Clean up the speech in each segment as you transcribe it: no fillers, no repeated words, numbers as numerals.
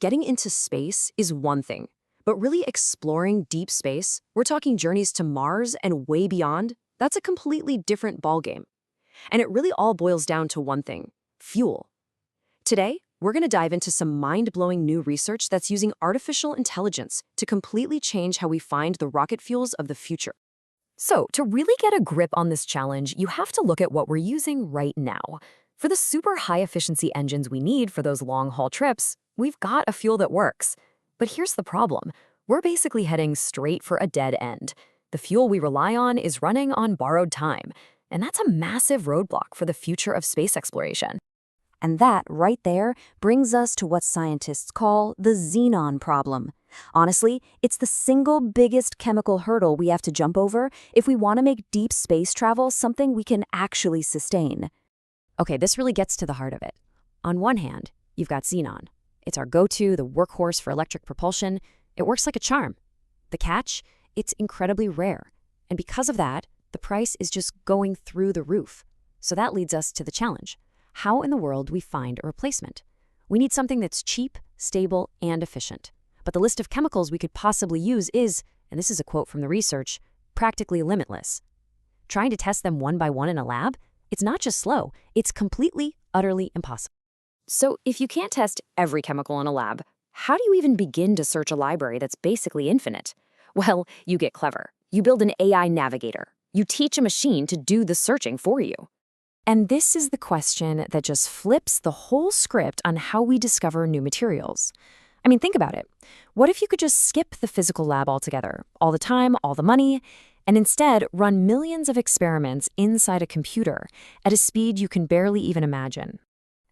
Getting into space is one thing, but really exploring deep space, we're talking journeys to Mars and way beyond, that's a completely different ballgame. And it really all boils down to one thing: fuel. Today, we're going to dive into some mind-blowing new research that's using artificial intelligence to completely change how we find the rocket fuels of the future. So, to really get a grip on this challenge, you have to look at what we're using right now. For the super high-efficiency engines we need for those long-haul trips, we've got a fuel that works. But here's the problem. We're basically heading straight for a dead end. The fuel we rely on is running on borrowed time, and that's a massive roadblock for the future of space exploration. And that, right there, brings us to what scientists call the xenon problem. Honestly, it's the single biggest chemical hurdle we have to jump over if we want to make deep space travel something we can actually sustain. Okay, this really gets to the heart of it. On one hand, you've got xenon. It's our go-to, the workhorse for electric propulsion. It works like a charm. The catch? It's incredibly rare. And because of that, the price is just going through the roof. So that leads us to the challenge. How in the world do we find a replacement? We need something that's cheap, stable, and efficient. But the list of chemicals we could possibly use is, and this is a quote from the research, practically limitless. Trying to test them one by one in a lab? It's not just slow, it's completely, utterly impossible. So if you can't test every chemical in a lab, how do you even begin to search a library that's basically infinite? Well, you get clever. You build an AI navigator. You teach a machine to do the searching for you. And this is the question that just flips the whole script on how we discover new materials. I mean, think about it. What if you could just skip the physical lab altogether, all the time, all the money, and instead run millions of experiments inside a computer at a speed you can barely even imagine?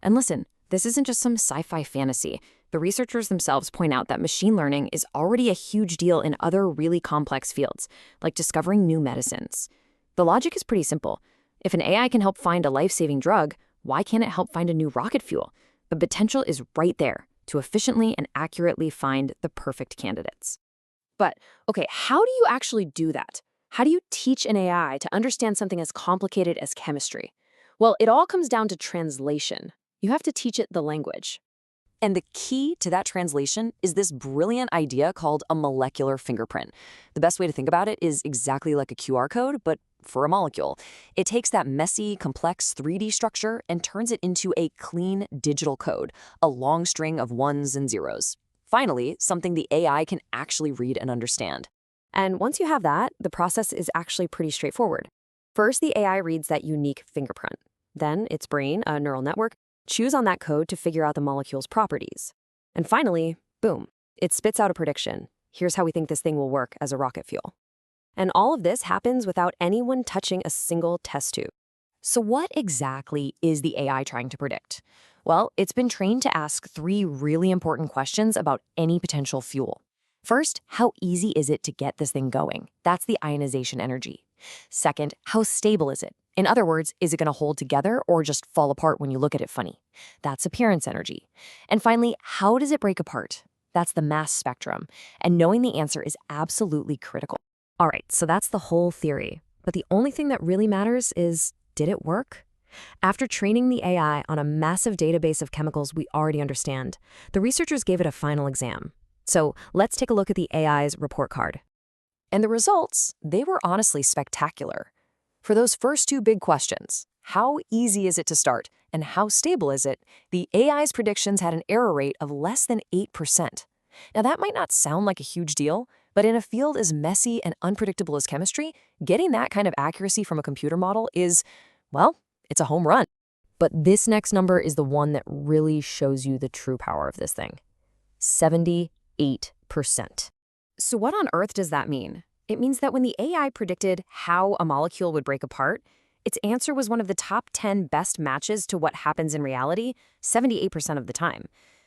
And listen, this isn't just some sci-fi fantasy. The researchers themselves point out that machine learning is already a huge deal in other really complex fields, like discovering new medicines. The logic is pretty simple. If an AI can help find a life-saving drug, why can't it help find a new rocket fuel? The potential is right there to efficiently and accurately find the perfect candidates. But, okay, how do you actually do that? How do you teach an AI to understand something as complicated as chemistry? Well, it all comes down to translation. You have to teach it the language. And the key to that translation is this brilliant idea called a molecular fingerprint. The best way to think about it is exactly like a QR code, but for a molecule. It takes that messy, complex 3D structure and turns it into a clean digital code, a long string of ones and zeros. Finally, something the AI can actually read and understand. And once you have that, the process is actually pretty straightforward. First, the AI reads that unique fingerprint. Then, its brain, a neural network, chews on that code to figure out the molecule's properties. And finally, boom, it spits out a prediction. Here's how we think this thing will work as a rocket fuel. And all of this happens without anyone touching a single test tube. So what exactly is the AI trying to predict? Well, it's been trained to ask 3 really important questions about any potential fuel. First, how easy is it to get this thing going? That's the ionization energy. Second, how stable is it? In other words, is it going to hold together or just fall apart when you look at it funny? That's appearance energy. And finally, how does it break apart? That's the mass spectrum. And knowing the answer is absolutely critical. All right, so that's the whole theory. But the only thing that really matters is, did it work? After training the AI on a massive database of chemicals we already understand, the researchers gave it a final exam. So let's take a look at the AI's report card. And the results, they were honestly spectacular. For those first 2 big questions, how easy is it to start and how stable is it, the AI's predictions had an error rate of less than 8%. Now that might not sound like a huge deal, but in a field as messy and unpredictable as chemistry, getting that kind of accuracy from a computer model is, well, it's a home run. But this next number is the one that really shows you the true power of this thing. 78%. So what on earth does that mean? It means that when the AI predicted how a molecule would break apart, its answer was one of the top 10 best matches to what happens in reality 78% of the time.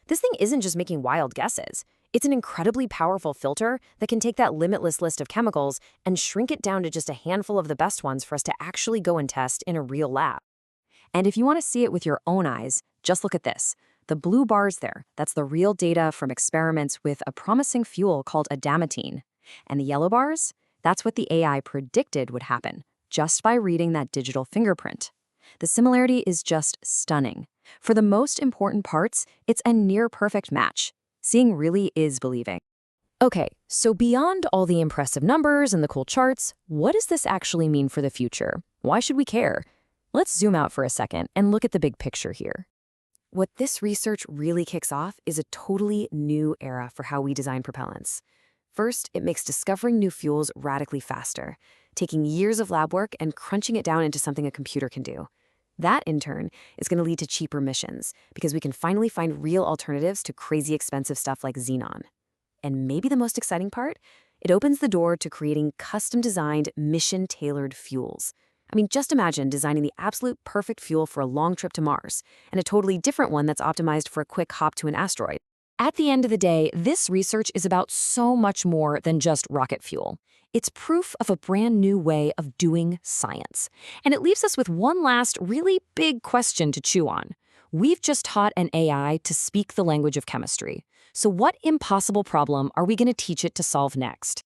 This thing isn't just making wild guesses. It's an incredibly powerful filter that can take that limitless list of chemicals and shrink it down to just a handful of the best ones for us to actually go and test in a real lab. And if you want to see it with your own eyes, just look at this. The blue bars there, that's the real data from experiments with a promising fuel called adamatine. And the yellow bars, that's what the AI predicted would happen, just by reading that digital fingerprint. The similarity is just stunning. For the most important parts, it's a near-perfect match. Seeing really is believing. Okay, so beyond all the impressive numbers and the cool charts, what does this actually mean for the future? Why should we care? Let's zoom out for a second and look at the big picture here. What this research really kicks off is a totally new era for how we design propellants. First, it makes discovering new fuels radically faster, taking years of lab work and crunching it down into something a computer can do. That, in turn, is going to lead to cheaper missions, because we can finally find real alternatives to crazy expensive stuff like xenon. And maybe the most exciting part? It opens the door to creating custom-designed, mission-tailored fuels. I mean, just imagine designing the absolute perfect fuel for a long trip to Mars, and a totally different one that's optimized for a quick hop to an asteroid. At the end of the day, this research is about so much more than just rocket fuel. It's proof of a brand new way of doing science. And it leaves us with one last really big question to chew on. We've just taught an AI to speak the language of chemistry. So what impossible problem are we going to teach it to solve next?